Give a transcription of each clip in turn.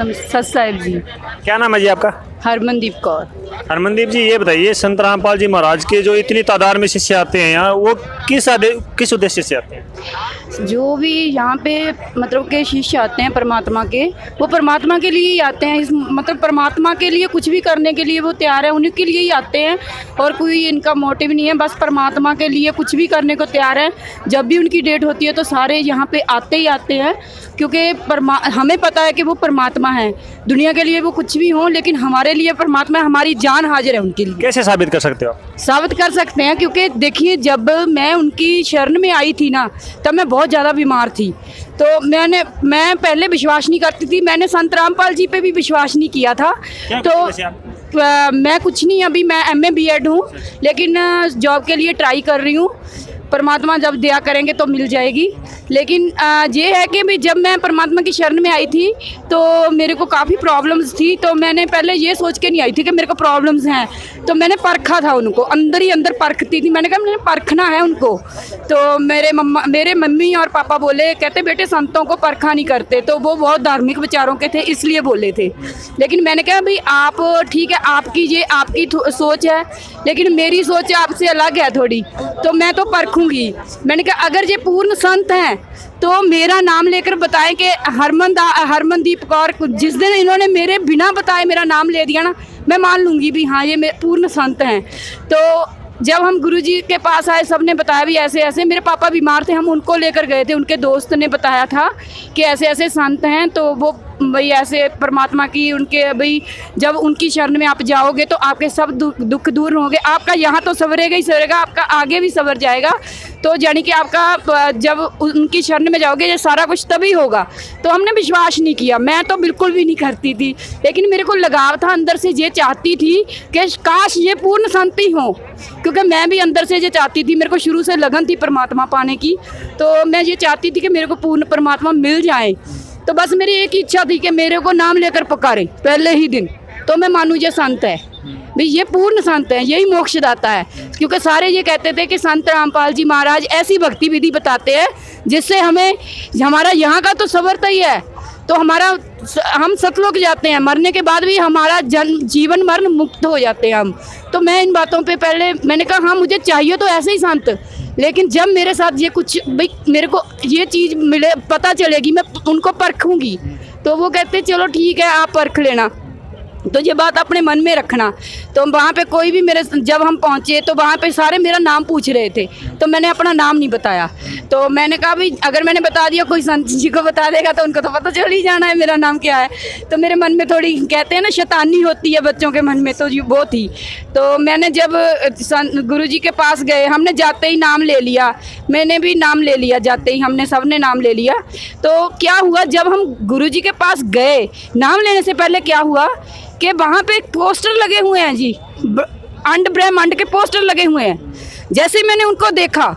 नमस्ते सत साहिब जी। क्या नाम है जी आपका? हरमनदीप कौर। हरमनदीप जी, ये बताइए संत रामपाल जी महाराज के जो इतनी तादाद में शिष्य आते हैं यहाँ, वो किस उद्देश्य से आते हैं? जो भी यहाँ पे मतलब के शिष्य आते हैं परमात्मा के, वो परमात्मा के लिए ही आते हैं। इस मतलब परमात्मा के लिए कुछ भी करने के लिए वो तैयार है, उन्हीं के लिए ही आते हैं और कोई इनका मोटिव नहीं है, बस परमात्मा के लिए कुछ भी करने को तैयार है। जब भी उनकी डेट होती है तो सारे यहाँ पे आते ही आते हैं, क्योंकि हमें पता है कि वो परमात्मा है। दुनिया के लिए वो कुछ भी हों, लेकिन हमारे लिए परमात्मा है, हमारी जान हाजिर है उनके लिए। कैसे साबित कर सकते हो आप? साबित कर सकते हैं, क्योंकि देखिए जब मैं उनकी शरण में आई थी ना, तब मैं बहुत ज़्यादा बीमार थी। तो मैं पहले विश्वास नहीं करती थी, मैंने संत रामपाल जी पे भी विश्वास नहीं किया था। तो मैं कुछ नहीं, अभी मैं MA B.Ed हूँ, लेकिन जॉब के लिए ट्राई कर रही हूँ। परमात्मा जब दया करेंगे तो मिल जाएगी। लेकिन ये है कि भी जब मैं परमात्मा की शरण में आई थी तो मेरे को काफ़ी प्रॉब्लम्स थी। तो मैंने पहले ये सोच के नहीं आई थी कि मेरे को प्रॉब्लम्स हैं, तो मैंने परखा था उनको, अंदर ही अंदर परखती थी। मैंने कहा मैंने परखना है उनको। तो मेरे मम्मी और पापा बोले, कहते बेटे संतों को परखा नहीं करते। तो वो बहुत धार्मिक विचारों के थे, इसलिए बोले थे। लेकिन मैंने कहा भाई आप ठीक है, आपकी सोच है, लेकिन मेरी सोच आपसे अलग है थोड़ी, तो मैं तो परखूँगी। मैंने कहा अगर ये पूर्ण संत हैं तो मेरा नाम लेकर बताएं कि हरमनदीप कौर, जिस दिन इन्होंने मेरे बिना बताए मेरा नाम ले दिया ना, मैं मान लूँगी भी हाँ ये पूर्ण संत हैं। तो जब हम गुरुजी के पास आए, सब ने बताया भी ऐसे ऐसे, मेरे पापा बीमार थे, हम उनको लेकर गए थे, उनके दोस्त ने बताया था कि ऐसे ऐसे संत हैं। तो वो भाई ऐसे परमात्मा की उनके भाई जब उनकी शरण में आप जाओगे तो आपके सब दुख दूर होंगे, आपका यहाँ तो सवरेगा ही सवरेगा, आपका आगे भी सवर जाएगा। तो यानी कि आपका जब उनकी शरण में जाओगे ये सारा कुछ तभी होगा। तो हमने विश्वास नहीं किया, मैं तो बिल्कुल भी नहीं करती थी, लेकिन मेरे को लगाव था अंदर से, ये चाहती थी कि काश ये पूर्ण संत ही हों, क्योंकि मैं भी अंदर से ये चाहती थी, मेरे को शुरू से लगन थी परमात्मा पाने की। तो मैं ये चाहती थी कि मेरे को पूर्ण परमात्मा मिल जाए। तो बस मेरी एक इच्छा थी कि मेरे को नाम लेकर पुकारे पहले ही दिन, तो मैं मानूँ ये संत है भाई, ये पूर्ण संत है, यही मोक्षदाता है। क्योंकि सारे ये कहते थे कि संत रामपाल जी महाराज ऐसी भक्ति विधि बताते हैं जिससे हमारा यहाँ का तो सवरता ही है, तो हम सतलोक जाते हैं, मरने के बाद भी हमारा जीवन मरण मुक्त हो जाते हैं हम। तो मैं इन बातों पे पहले मैंने कहा हाँ मुझे चाहिए तो ऐसे ही संत, लेकिन जब मेरे साथ ये कुछ भाई मेरे को ये चीज़ मिले, पता चलेगी, मैं उनको परखूँगी। तो वो कहते चलो ठीक है आप परख लेना, तो ये बात अपने मन में रखना। तो वहाँ पे कोई भी जब हम पहुँचे तो वहाँ पे सारे मेरा नाम पूछ रहे थे, तो मैंने अपना नाम नहीं बताया। तो मैंने कहा भाई अगर मैंने बता दिया कोई संत जी को बता देगा तो उनको तो पता चल ही जाना है मेरा नाम क्या है। तो मेरे मन में थोड़ी कहते हैं ना शैतानी होती है बच्चों के मन में, तो वो थी। तो मैंने जब गुरुजी के पास गए, हमने जाते ही नाम ले लिया, मैंने भी नाम ले लिया, जाते ही हमने सबने नाम ले लिया। तो क्या हुआ जब हम गुरुजी के पास गए, नाम लेने से पहले क्या हुआ कि वहाँ पे पोस्टर लगे हुए हैं जी, अंड ब्रह्मांड के पोस्टर लगे हुए हैं। जैसे मैंने उनको देखा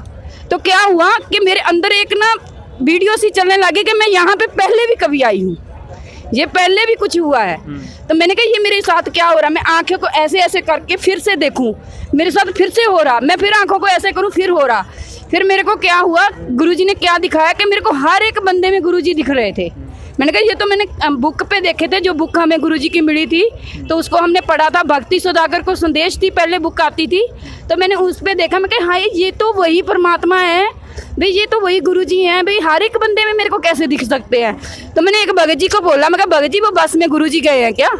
तो क्या हुआ कि मेरे अंदर एक ना वीडियो सी चलने लगी कि मैं यहाँ पे पहले भी कभी आई हूँ, ये पहले भी कुछ हुआ है। तो मैंने कहा ये मेरे साथ क्या हो रहा है, मैं आंखों को ऐसे ऐसे करके फिर से देखूं, मेरे साथ फिर से हो रहा, मैं फिर आंखों को ऐसे करूं फिर हो रहा। फिर मेरे को क्या हुआ, गुरुजी ने क्या दिखाया कि मेरे को हर एक बंदे में गुरुजी दिख रहे थे। मैंने कहा ये तो मैंने बुक पे देखे थे, जो बुक हमें गुरुजी की मिली थी तो उसको हमने पढ़ा था, भक्ति सौदागर को संदेश थी पहले बुक आती थी, तो मैंने उस पे देखा। मैं कहा हाँ ये तो वही परमात्मा है भाई, ये तो वही गुरुजी हैं भाई, हर एक बंदे में मेरे को कैसे दिख सकते हैं। तो मैंने एक भगत जी को बोला, मैं कहा भगत जी वो बस में गुरुजी गए हैं क्या?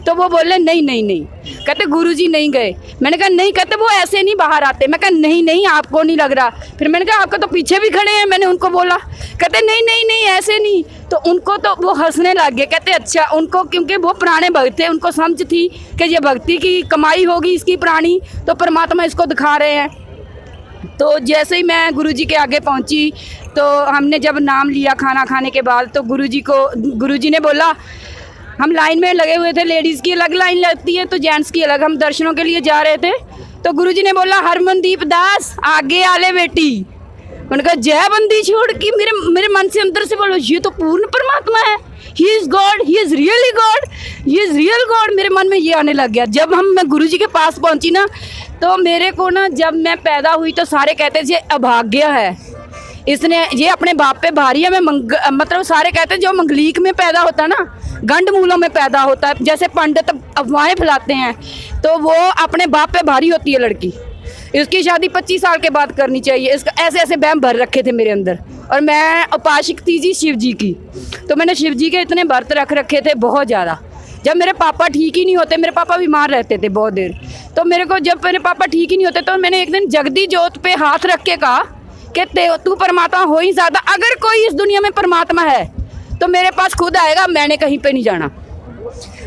तो वो बोले नहीं नहीं नहीं, कहते गुरुजी नहीं गए। मैंने कहा नहीं, कहते वो ऐसे नहीं बाहर आते। मैं कहा नहीं नहीं आपको नहीं लग रहा। फिर मैंने कहा आपका तो पीछे भी खड़े हैं, मैंने उनको बोला, कहते नहीं नहीं नहीं ऐसे नहीं। तो उनको तो वो हंसने लग गए, कहते अच्छा उनको, क्योंकि वो पुराने भक्त थे, उनको समझ थी कि ये भक्ति की कमाई होगी इसकी पुरानी, तो परमात्मा इसको दिखा रहे हैं। तो जैसे ही मैं गुरुजी के आगे पहुंची तो हमने जब नाम लिया खाना खाने के बाद, तो गुरुजी ने बोला, हम लाइन में लगे हुए थे, लेडीज़ की अलग लाइन लगती है तो जेंट्स की अलग, हम दर्शनों के लिए जा रहे थे। तो गुरुजी ने बोला हरमनदीप दास आगे आले बेटी। उनका जय बंदी छोड़ की मेरे मन से अंदर से बोलो ये तो पूर्ण परमात्मा है, he is God, he is really God, he is real God. मेरे मन में ये आने लग गया। जब मैं गुरुजी के पास पहुंची ना, तो मेरे को ना, जब मैं पैदा हुई तो सारे कहते थे अभाग्य है, इसने ये अपने बाप पे भारी है। मैं मतलब सारे कहते हैं जो मंगलीक में पैदा होता है ना, गंड मूलों में पैदा होता है, जैसे पंडित अफवाहें फैलाते हैं, तो वो अपने बाप पे भारी होती है लड़की। इसकी शादी 25 साल के बाद करनी चाहिए। इसका ऐसे ऐसे वहम भर रखे थे मेरे अंदर। और मैं उपासक थी जी शिव जी की, तो मैंने शिव जी के इतने व्रत रख रखे थे बहुत ज़्यादा। जब मेरे पापा ठीक ही नहीं होते, मेरे पापा बीमार रहते थे बहुत देर, तो मेरे को जब मेरे पापा ठीक ही नहीं होते तो मैंने एक दिन जगदी जोत पे हाथ रख के कहा कि तू परमात्मा हो ही ज़्यादा, अगर कोई इस दुनिया में परमात्मा है तो मेरे पास खुद आएगा, मैंने कहीं पे नहीं जाना।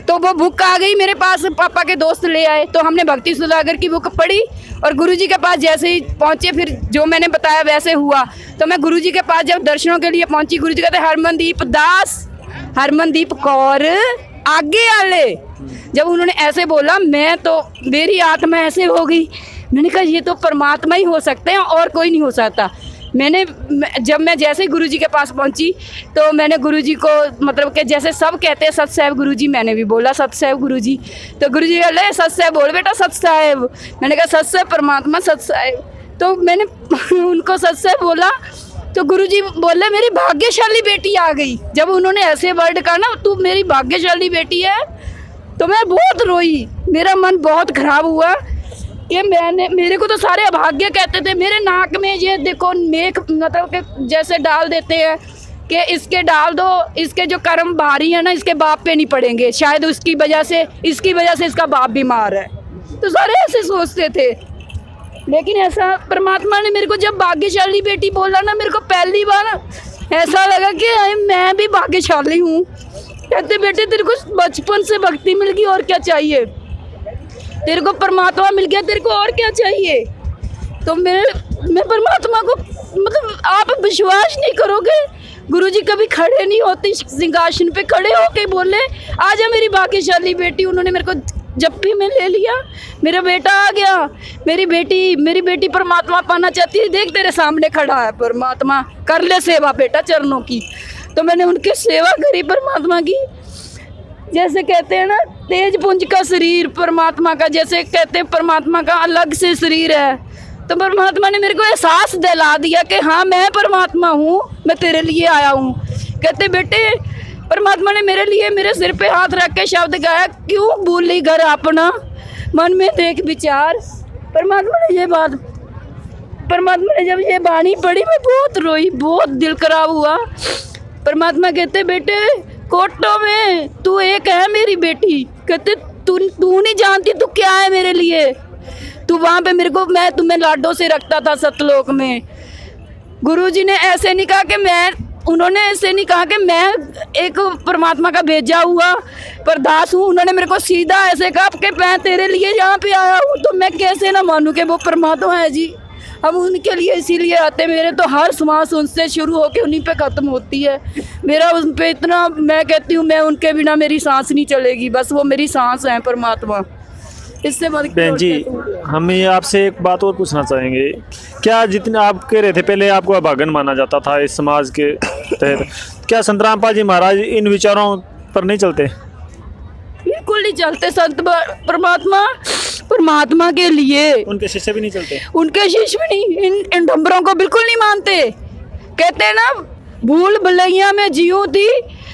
तो वो बुक आ गई मेरे पास, पापा के दोस्त ले आए, तो हमने भक्ति सुधागर की बुक पढ़ी और गुरुजी के पास जैसे ही पहुँचे, फिर जो मैंने बताया वैसे हुआ। तो मैं गुरुजी के पास जब दर्शनों के लिए पहुँची, गुरुजी कहते हरमनदीप दास, हरमनदीप कौर आगे आले। जब उन्होंने ऐसे बोला, मैं तो मेरी आत्मा ऐसे हो गई, मैंने कहा ये तो परमात्मा ही हो सकते हैं और कोई नहीं हो सकता। जब मैं जैसे ही गुरुजी के पास पहुंची तो मैंने गुरुजी को मतलब कि जैसे सब कहते हैं सतसाहेब गुरुजी, मैंने भी बोला सतसाहेब गुरुजी। तो गुरुजी बोले सतसाहेब बोल बेटा सतसाहेब। मैंने कहा सतसाहेब परमात्मा सतसाहेब। तो मैंने उनको सतसाहेब बोला तो गुरुजी बोले मेरी भाग्यशाली बेटी आ गई। जब उन्होंने ऐसे वर्ड कहा ना, तू मेरी भाग्यशाली बेटी है, तो मैं बहुत रोई, मेरा मन बहुत खराब हुआ कि मेरे को तो सारे अभाग्य कहते थे। मेरे नाक में ये देखो मेघ मतलब कि जैसे डाल देते हैं कि इसके डाल दो, इसके जो कर्म भारी है ना इसके बाप पे नहीं पड़ेंगे, शायद उसकी वजह से इसकी वजह से इसका बाप बीमार है। तो सारे ऐसे सोचते थे, लेकिन ऐसा परमात्मा ने मेरे को जब भाग्यशाली बेटी बोला ना, मेरे को पहली बार ऐसा लगा कि मैं भी भाग्यशाली हूँ। कहते बेटे तेरे को बचपन से भक्ति मिल गई, और क्या चाहिए, तेरे को परमात्मा मिल गया, तेरे को और क्या चाहिए। तो मैं परमात्मा को मतलब आप विश्वास नहीं करोगे, गुरुजी कभी खड़े नहीं होते सिंहासन पे, खड़े होके बोले आजा मेरी भाग्यशाली बेटी। उन्होंने मेरे को जप्पी में ले लिया, मेरा बेटा आ गया। मेरी बेटी परमात्मा पाना चाहती है, देख तेरे सामने खड़ा है परमात्मा, कर ले सेवा बेटा चरणों की। तो मैंने उनकी सेवा करी परमात्मा की। जैसे कहते हैं ना तेज पुंज का शरीर परमात्मा का, जैसे कहते हैं परमात्मा का अलग से शरीर है, तो परमात्मा ने मेरे को एहसास दिला दिया कि हाँ मैं परमात्मा हूँ, मैं तेरे लिए आया हूँ। कहते बेटे परमात्मा ने मेरे लिए मेरे सिर पे हाथ रख के शब्द गाया, क्यों भूली घर अपना मन में देख विचार। परमात्मा ने जब ये बाणी पढ़ी मैं बहुत रोई, बहुत दिल खराब हुआ। परमात्मा कहते बेटे कोटों में तू एक है मेरी बेटी, कहते तू नहीं जानती तू क्या है मेरे लिए। तू वहाँ पे मैं तुम्हें लाडों से रखता था सतलोक में। गुरुजी ने ऐसे नहीं कहा कि उन्होंने ऐसे नहीं कहा कि मैं एक परमात्मा का भेजा हुआ पर दास हूँ। उन्होंने मेरे को सीधा ऐसे कहा कि मैं तेरे लिए यहाँ पे आया हूँ, तो मैं कैसे ना मानूँ कि वो परमात्मा है जी। हम उनके लिए इसीलिए आते, मेरे तो हर सांस उनसे शुरू होकर उन्हीं पे ख़त्म होती है। मेरा उन पे इतना, मैं कहती हूँ मैं उनके बिना मेरी सांस नहीं चलेगी, बस वो मेरी सांस है परमात्मा। इससे बहन जी हम ये आपसे एक बात और पूछना चाहेंगे, क्या जितने आप कह रहे थे पहले आपको अभागन माना जाता था इस समाज के तहत, क्या संत रामपाल जी महाराज इन विचारों पर नहीं चलते? बिल्कुल नहीं चलते। संत परमात्मा के लिए उनके शिष्य भी नहीं चलते, उनके शिष्य भी नहीं, इन ढंबरों को बिल्कुल नहीं मानते। कहते हैं ना भूल भुलैया में जियो थी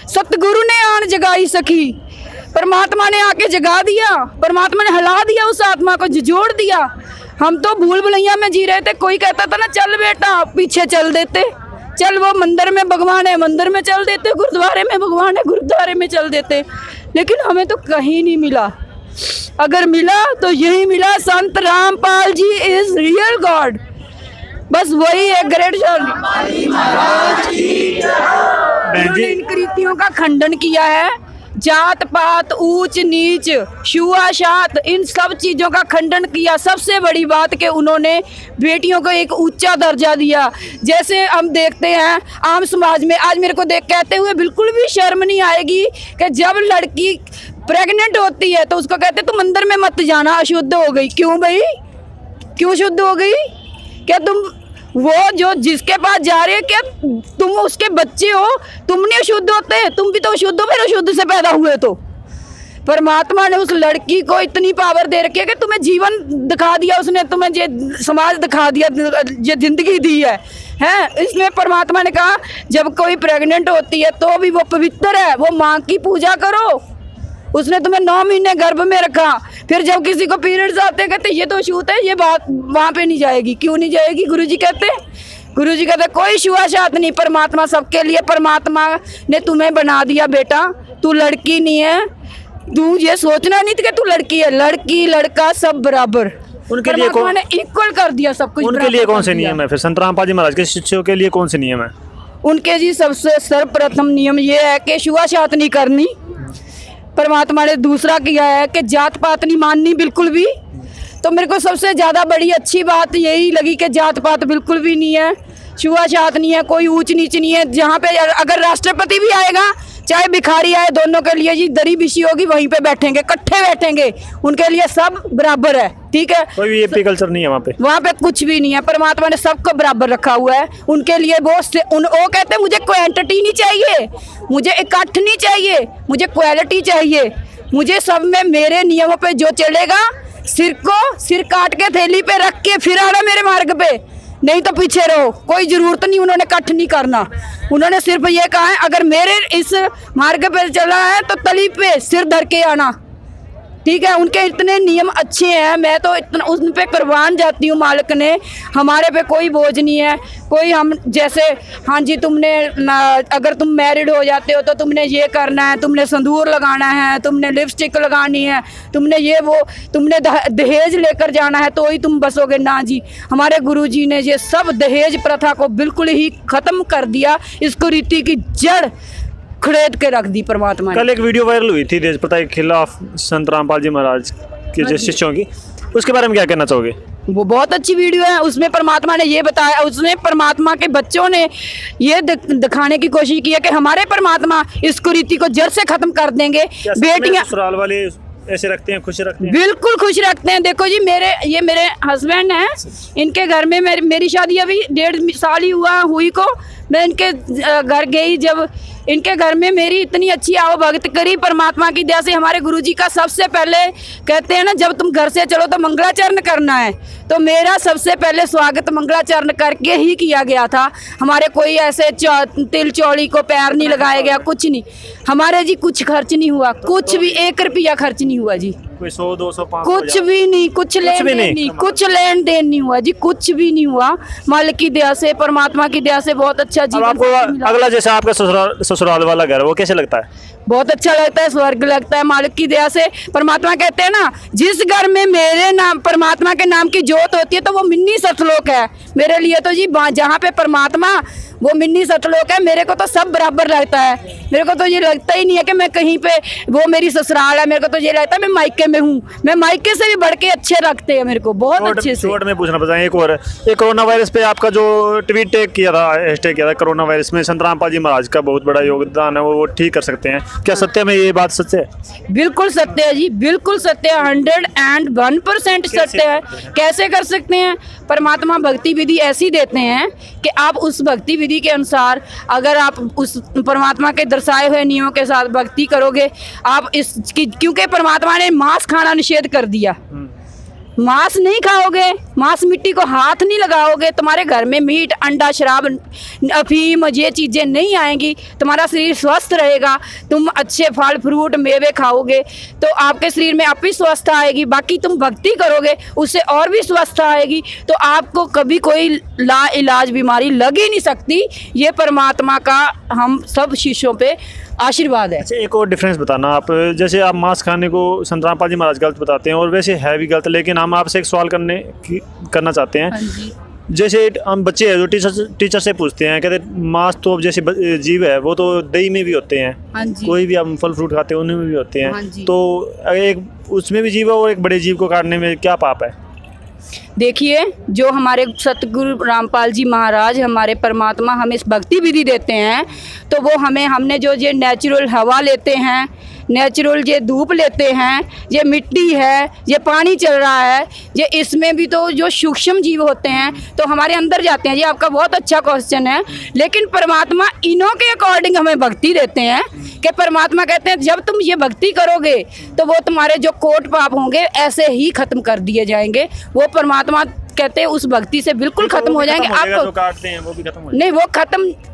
सतगुरु ने आन जगाई सखी। परमात्मा ने आके जगा दिया, परमात्मा ने हिला दिया, उस आत्मा को जोड़ दिया। हम तो भूल भुलैया में जी रहे थे। कोई कहता था ना चल बेटा, पीछे चल देते, चल वो मंदिर में भगवान है मंदिर में चल देते, गुरुद्वारे में भगवान है गुरुद्वारे में चल देते। लेकिन हमें तो कहीं नहीं मिला। अगर मिला तो यही मिला, संत Rampal ji is real God. बस वही है ग्रेट। इन कृतियों का खंडन किया है, जात पात ऊंच नीच छुआछूत इन सब चीज़ों का खंडन किया। सबसे बड़ी बात कि उन्होंने बेटियों को एक ऊंचा दर्जा दिया। जैसे हम देखते हैं आम समाज में, आज मेरे को देख कहते हुए बिल्कुल भी शर्म नहीं आएगी कि जब लड़की प्रेग्नेंट होती है तो उसको कहते तुम मंदिर में मत जाना, अशुद्ध हो गई। क्यों भाई, क्यों शुद्ध हो गई? क्या तुम वो जो जिसके पास जा रहे हैं क्या तुम उसके बच्चे हो? तुम नहीं अशुद्ध होते, तुम भी तो अशुद्ध हो, फिर अशुद्ध से पैदा हुए तो परमात्मा ने उस लड़की को इतनी पावर दे रखी है कि तुम्हें जीवन दिखा दिया उसने, तुम्हें ये समाज दिखा दिया, ये जिंदगी दी है इसमें परमात्मा ने कहा जब कोई प्रेग्नेंट होती है तो भी वो पवित्र है, वो माँ की पूजा करो। उसने तुम्हें 9 महीने गर्भ में रखा, फिर जब किसी को पीरियड्स आते हैं कहते ये तो छूत है, ये बात वहाँ पे नहीं जाएगी। क्यों नहीं जाएगी? गुरुजी कहते कोई छुआछूत नहीं, परमात्मा सबके लिए। परमात्मा ने तुम्हें बना दिया बेटा, तू लड़की नहीं है, तू ये सोचना नहीं था कि तू लड़की है, लड़की लड़का सब बराबर। उनके लिए परमात्मा ने इक्वल कर दिया सब कुछ। उनके लिए कौन से नियम है फिर? संत रामपाल जी महाराज के शिष्यों के लिए कौन से नियम है? उनके जी सबसे सर्वप्रथम नियम ये है कि छुआछूत नहीं करनी। परमात्मा ने दूसरा किया है कि जात पात नहीं माननी बिल्कुल भी। तो मेरे को सबसे ज़्यादा बड़ी अच्छी बात यही लगी कि जात पात बिल्कुल भी नहीं है, छुआछूत नहीं है, कोई ऊंच नीच नहीं है। जहाँ पे अगर राष्ट्रपति भी आएगा चाहे भिखारी आए, दोनों के लिए जी दरी बिछी होगी, वहीं पे बैठेंगे, इकट्ठे बैठेंगे, उनके लिए सब बराबर है। ठीक है, कोई भी एपी कल्चर नहीं है वहाँ पे कुछ भी नहीं है। परमात्मा ने सबको बराबर रखा हुआ है। उनके लिए वो कहते हैं मुझे क्वांटिटी नहीं चाहिए, मुझे इकट्ठ नहीं चाहिए, मुझे क्वालिटी चाहिए। मुझे सब में मेरे नियमों पे जो चलेगा, सिर काट के थैली पे रख के फिर आना मेरे मार्ग पे, नहीं तो पीछे रहो। कोई जरूरत नहीं, उन्होंने कट नहीं करना। उन्होंने सिर्फ ये कहा है अगर मेरे इस मार्ग पे चला है तो तली पे सिर धर के आना। ठीक है, उनके इतने नियम अच्छे हैं, मैं तो इतना उन पे कुर्बान जाती हूँ। मालिक ने हमारे पे कोई बोझ नहीं है, कोई हम जैसे हाँ जी तुमने अगर तुम मैरिड हो जाते हो तो तुमने ये करना है, तुमने संदूर लगाना है, तुमने लिपस्टिक लगानी है, तुमने ये वो, तुमने दहेज लेकर जाना है तो ही तुम बसोगे। ना जी, हमारे गुरुजी ने ये सब दहेज प्रथा को बिल्कुल ही ख़त्म कर दिया, इसको रीति की जड़ खड़ेद के रख दी परमात्मा ने। कल एक वीडियो वायरल हुई थी देश प्रथा के खिलाफ संत रामपाल जी महाराज के जो शिष्यों की, उसके बारे में क्या कहना चाहोगे? वो बहुत अच्छी वीडियो है। उसमें परमात्मा ने ये बताया, उसमें परमात्मा के बच्चों ने ये दिखाने की कोशिश की है कि हमारे परमात्मा इस कुरीति को जड़ से खत्म कर देंगे। बेटियां ससुराल वाले ऐसे रखते हैं, खुश रखते हैं? बिल्कुल खुश रखते हैं। देखो जी, मेरे हस्बैंड हैं, इनके घर में मेरी शादी अभी 1.5 साल ही हुई को मैं इनके घर गई। जब इनके घर में मेरी इतनी अच्छी आवभगत करी परमात्मा की दया से। हमारे गुरुजी का सबसे पहले कहते हैं ना, जब तुम घर से चलो तो मंगलाचरण करना है, तो मेरा सबसे पहले स्वागत मंगलाचरण करके ही किया गया था। हमारे कोई ऐसे तिल चौड़ी को पैर नहीं लगाया गया, कुछ नहीं। हमारे जी कुछ खर्च नहीं हुआ, कुछ भी 1 रुपया खर्च नहीं हुआ जी, कोई 100, 200, 500 कुछ भी नहीं, कुछ लेन देन नहीं हुआ जी, कुछ भी नहीं हुआ। मालिक की दया से, परमात्मा की दया से बहुत अच्छा जीवन। आपको अगला जैसे आपका ससुराल वाला घर, वो कैसे लगता है? बहुत अच्छा लगता है, स्वर्ग लगता है मालिक की दया से। परमात्मा कहते हैं ना, जिस घर में मेरे नाम परमात्मा के नाम की जोत होती है तो वो मिन्नी सतलोक है मेरे लिए। तो जी जहाँ पे परमात्मा वो मिन्नी सतलोक है, मेरे को तो सब बराबर लगता है। मेरे को तो ये लगता ही नहीं है कि मैं कहीं पे वो मेरी ससुराल है, मेरे को तो ये लगता है मैं मायके में हूँ। मैं मायके से भी बढ़ के अच्छे लगते हैं मेरे को, बहुत अच्छे से। में पूछना पड़ता है एक और, ये कोरोना वायरस पे आपका जो ट्वीट टैग किया था, हैशटैग किया था कोरोना वायरस में, संत रामपाल जी महाराज का बहुत बड़ा योगदान है, वो ठीक कर सकते हैं क्या? सत्य में ये बात सच है? बिल्कुल सत्य है जी, बिल्कुल सत्य है, 101% सत्य है। कैसे कर सकते हैं? परमात्मा भक्ति विधि ऐसी देते हैं कि आप उस भक्ति विधि के अनुसार अगर आप उस परमात्मा के दर्शाए हुए नियमों के साथ भक्ति करोगे, आप क्योंकि परमात्मा ने मांस खाना निषेध कर दिया, मांस नहीं खाओगे, मांस मिट्टी को हाथ नहीं लगाओगे, तुम्हारे घर में मीट, अंडा, शराब, अफीम ये चीज़ें नहीं आएंगी, तुम्हारा शरीर स्वस्थ रहेगा। तुम अच्छे फल फ्रूट मेवे खाओगे तो आपके शरीर में आप ही स्वस्थ आएगी। बाकी तुम भक्ति करोगे उससे और भी स्वस्थ आएगी, तो आपको कभी कोई ला इलाज बीमारी लग ही नहीं सकती। ये परमात्मा का हम सब शिष्यों पे आशीर्वाद है। अच्छा, एक और डिफरेंस बताना आप, जैसे आप मांस खाने को संत रामपाल जी महाराज गलत बताते हैं और वैसे है भी गलत, लेकिन हम आपसे एक सवाल करना चाहते हैं। हाँ जी। जैसे हम बच्चे हैं जो टीचर से पूछते हैं, कहते मांस तो जैसे जीव है वो तो दही में भी होते हैं। हाँ जी। कोई भी हम फल फ्रूट खाते हैं उनमें भी होते हैं। हाँ जी। तो एक उसमें भी जीव है और एक बड़े जीव को काटने में क्या पाप है? देखिए, जो हमारे सतगुरु रामपाल जी महाराज, हमारे परमात्मा हमें इस भक्ति विधि देते हैं, तो वो हमने जो ये नेचुरल हवा लेते हैं, नेचुरल ये धूप लेते हैं, ये मिट्टी है, ये पानी चल रहा है, ये इसमें भी तो जो सूक्ष्म जीव होते हैं तो हमारे अंदर जाते हैं। ये आपका बहुत अच्छा क्वेश्चन है, लेकिन परमात्मा इन्हों के अकॉर्डिंग हमें भक्ति देते हैं कि परमात्मा कहते हैं जब तुम ये भक्ति करोगे तो वो तुम्हारे जो कोट पाप होंगे ऐसे ही खत्म कर दिए जाएंगे। वो परमात्मा कहते हैं उस भक्ति से बिल्कुल खत्म हो जाएंगे। आपको जो काटते हैं वो भी खत्म हो नहीं, वो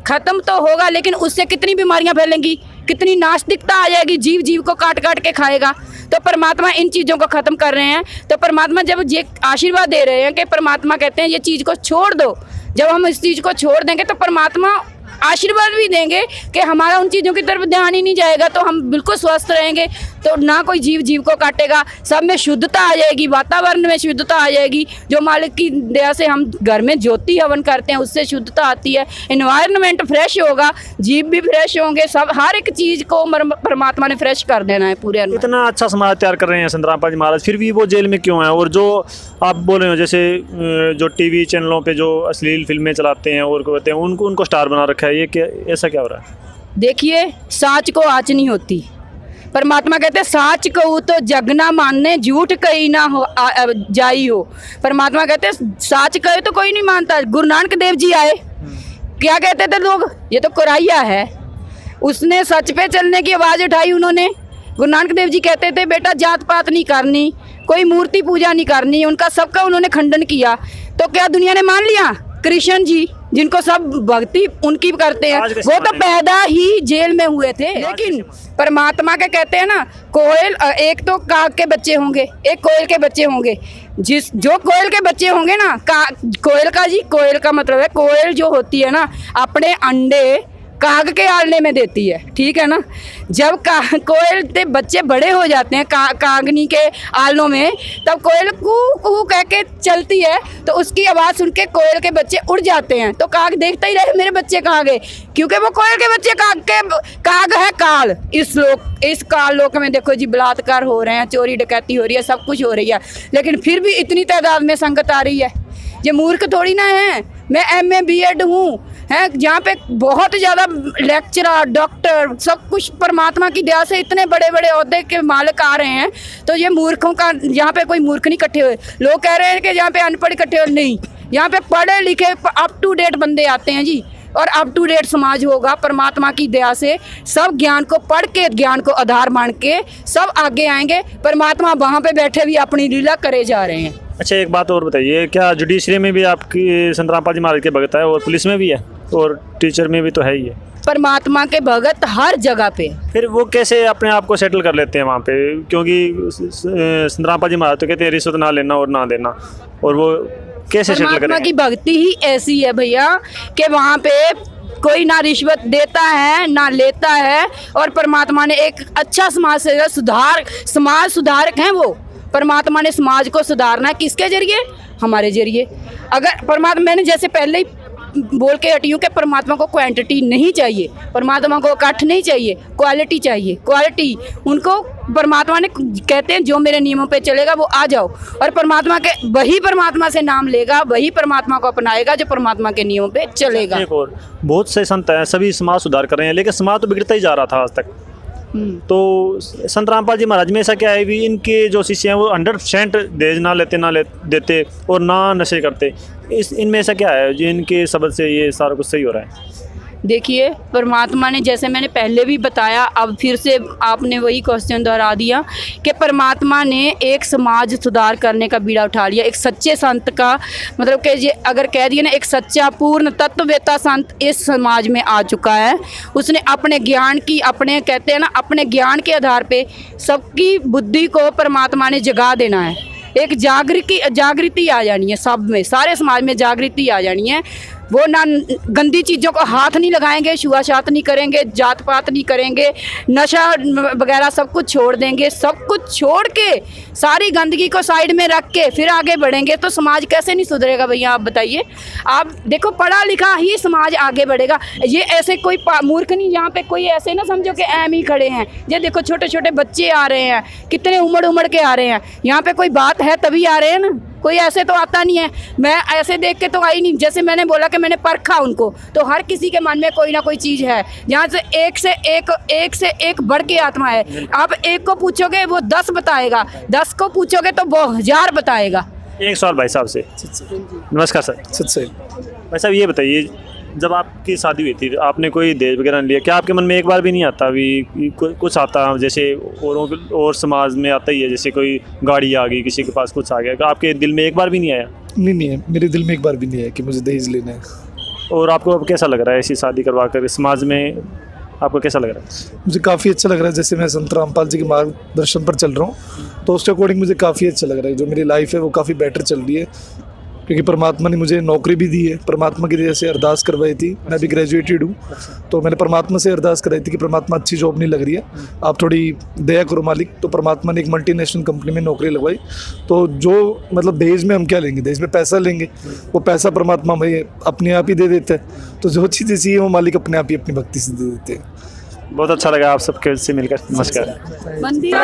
खत्म तो होगा, लेकिन उससे कितनी बीमारियां फैलेंगी, कितनी नास्तिकता आ जाएगी, जीव जीव को काट काट के खाएगा। तो परमात्मा इन चीज़ों को ख़त्म कर रहे हैं। तो परमात्मा जब ये आशीर्वाद दे रहे हैं कि परमात्मा कहते हैं ये चीज़ को छोड़ दो, जब हम इस चीज़ को छोड़ देंगे तो परमात्मा आशीर्वाद भी देंगे कि हमारा उन चीज़ों की तरफ ध्यान ही नहीं जाएगा, तो हम बिल्कुल स्वस्थ रहेंगे। तो ना कोई जीव जीव को काटेगा, सब में शुद्धता आ जाएगी, वातावरण में शुद्धता आ जाएगी। जो मालिक की दया से हम घर में ज्योति हवन करते हैं उससे शुद्धता आती है, एनवायरनमेंट फ्रेश होगा, जीव भी फ्रेश होंगे, सब हर एक चीज़ को परमात्मा ने फ्रेश कर देना है पूरे। इतना अच्छा समाज तैयार कर रहे हैं संत रामपाल जी महाराज, फिर भी वो जेल में क्यों हैं? और जो आप बोल रहे हो जैसे जो टीवी चैनलों पे जो अश्लील फिल्में चलाते हैं और कहते हैं उनको स्टार बना रखा है, ये क्या ऐसा क्या हो रहा है? देखिए, साच को आँच नहीं होती। परमात्मा कहते हैं साच कहूँ तो जग ना मानने, झूठ कहीं ना हो जाई हो। परमात्मा कहते हैं साच कहे तो कोई नहीं मानता। गुरु नानक देव जी आए, क्या कहते थे लोग? ये तो कोराइया है। उसने सच पे चलने की आवाज़ उठाई उन्होंने। गुरु नानक देव जी कहते थे बेटा जात पात नहीं करनी, कोई मूर्ति पूजा नहीं करनी, उनका सबका उन्होंने खंडन किया। तो क्या दुनिया ने मान लिया? कृष्ण जी जिनको सब भक्ति उनकी करते हैं, वो तो पैदा ही जेल में हुए थे। लेकिन परमात्मा के कहते हैं ना, कोयल, एक तो काग के बच्चे होंगे, एक कोयल के बच्चे होंगे। जो कोयल के बच्चे होंगे ना, कोयल का मतलब है, कोयल जो होती है ना अपने अंडे काग के आलने में देती है, ठीक है ना। जब कोयल के बच्चे बड़े हो जाते हैं कागनी के आलनों में, तब कोयल कू कू कह के चलती है, तो उसकी आवाज़ सुन के कोयल के बच्चे उड़ जाते हैं। तो काग देखता ही रहे मेरे बच्चे कहाँ गए, क्योंकि वो कोयल के बच्चे काग है काल। इस काल लोक में देखो जी बलात्कार हो रहे हैं, चोरी डकैती हो रही है, सब कुछ हो रही है, लेकिन फिर भी इतनी तादाद में संगत आ रही है। ये मूर्ख थोड़ी ना है। मैं MA BEd हूँ, है जहाँ पे बहुत ज़्यादा लेक्चरर, डॉक्टर, सब कुछ परमात्मा की दया से इतने बड़े बड़े ओहदे के मालिक आ रहे हैं। तो ये मूर्खों का, यहाँ पे कोई मूर्ख नहीं इकट्ठे हुए। लोग कह रहे हैं कि यहाँ पे अनपढ़ इकट्ठे हुए, नहीं, यहाँ पे पढ़े लिखे अप टू डेट बंदे आते हैं जी, और अप टू डेट समाज होगा परमात्मा की दया से। सब ज्ञान को पढ़ के, ज्ञान को आधार मान के सब आगे आएंगे। परमात्मा वहाँ पे बैठे भी अपनी लीला करे जा रहे हैं। अच्छा, एक बात और बताइए, क्या जुडिशरी में भी आपकी संत रामपाल जी महाराज के भगत है, और पुलिस में भी है, और टीचर में भी तो है ही है? परमात्मा के भगत हर जगह पे। फिर वो कैसे अपने आप को सेटल कर लेते हैं वहाँ पे? क्योंकि संत रामपाल जी महाराज तो कहते हैं रिश्वत ना लेना और ना देना, और वो कैसे सेटल करेंगे? परमात्मा की भक्ति ही ऐसी है भैया कि वहाँ पे कोई ना रिश्वत देता है ना लेता है, और परमात्मा ने एक अच्छा समाज से समाज सुधारक हैं वो। परमात्मा ने समाज को सुधारना है, किसके जरिए? हमारे जरिए। अगर परमात्मा, मैंने जैसे पहले ही बोल के हटी हूँ कि परमात्मा को क्वांटिटी नहीं चाहिए, परमात्मा को इकट्ठ नहीं चाहिए, क्वालिटी चाहिए। क्वालिटी उनको परमात्मा ने कहते हैं जो मेरे नियमों पे चलेगा वो आ जाओ, और परमात्मा के वही परमात्मा से नाम लेगा, वही परमात्मा को अपनाएगा जो परमात्मा के नियमों पे चलेगा। एक और बहुत से संत हैं, सभी समाज सुधार कर रहे हैं, लेकिन समाज तो बिगड़ता ही जा रहा था आज तक। तो संत रामपाल जी महाराज में ऐसा क्या है भी इनके जो शिष्य हैं वो 100% दहेज ना देते और ना नशे करते, इनमें ऐसा क्या है जो इनके सबब से ये सारा कुछ सही हो रहा है? देखिए, परमात्मा ने, जैसे मैंने पहले भी बताया, अब फिर से आपने वही क्वेश्चन दोहरा दिया कि परमात्मा ने एक समाज सुधार करने का बीड़ा उठा लिया। एक सच्चे संत का मतलब कि ये अगर कह दिए ना, एक सच्चा पूर्ण तत्ववेता संत इस समाज में आ चुका है। उसने अपने ज्ञान की, अपने कहते हैं ना, अपने ज्ञान के आधार पे सबकी बुद्धि को परमात्मा ने जगा देना है। एक जागृति आ जानी है सब में, सारे समाज में जागृति आ जानी है। वो ना गंदी चीज़ों को हाथ नहीं लगाएंगे, छुआछात नहीं करेंगे, जात पात नहीं करेंगे, नशा वगैरह सब कुछ छोड़ देंगे। सब कुछ छोड़ के सारी गंदगी को साइड में रख के फिर आगे बढ़ेंगे तो समाज कैसे नहीं सुधरेगा भैया? आप बताइए। आप देखो, पढ़ा लिखा ही समाज आगे बढ़ेगा। ये ऐसे कोई मूर्ख नहीं, यहाँ पे कोई ऐसे ना समझो कि ऐम ही खड़े हैं। ये देखो छोटे छोटे बच्चे आ रहे हैं, कितने उमड़ के आ रहे हैं। यहाँ पे कोई बात है तभी आ रहे हैं ना, कोई ऐसे तो आता नहीं है। मैं ऐसे देख के तो आई नहीं। जैसे मैंने बोला कि मैंने परखा उनको, तो हर किसी के मन में कोई ना कोई चीज़ है, जहाँ से एक से एक बढ़ के आत्मा है। आप एक को पूछोगे वो 10 बताएगा, 10 को पूछोगे तो वो 1000 बताएगा। एक सवाल भाई साहब से। नमस्कार सर। सच से भाई साहब, ये बताइए जब आपकी शादी हुई थी आपने कोई दहेज वगैरह नहीं लिया, क्या आपके मन में एक बार भी नहीं आता भी कुछ आता जैसे और समाज में आता ही है, जैसे कोई गाड़ी आ गई, किसी के पास कुछ आ गया, तो आपके दिल में एक बार भी नहीं आया? नहीं है, मेरे दिल में एक बार भी नहीं है कि मुझे दहेज लेना है। और आपको अब कैसा लग रहा है ऐसी शादी करवा कर समाज में, आपको कैसा लग रहा है? मुझे काफ़ी अच्छा लग रहा है, जैसे मैं संत रामपाल जी के मार्गदर्शन पर चल रहा हूँ तो उसके अकॉर्डिंग मुझे काफ़ी अच्छा लग रहा है। जो मेरी लाइफ है वो काफ़ी बेटर चल रही है, क्योंकि परमात्मा ने मुझे नौकरी भी दी है। परमात्मा की वजह से अरदास करवाई थी, मैं भी ग्रेजुएटेड हूँ, तो मैंने परमात्मा से अरदास कराई थी कि परमात्मा अच्छी जॉब नहीं लग रही है, आप थोड़ी दया करो मालिक। तो परमात्मा ने एक मल्टीनेशनल कंपनी में नौकरी लगवाई। तो जो मतलब दहेज में हम क्या लेंगे, दहेज में पैसा लेंगे, वो पैसा परमात्मा हमें अपने आप ही दे देता है। तो जो चीज़ें चाहिए वो मालिक अपने आप ही अपनी भक्ति से दे देते हैं। बहुत अच्छा लगा आप सबके से मिलकर। नमस्कार। मंदिर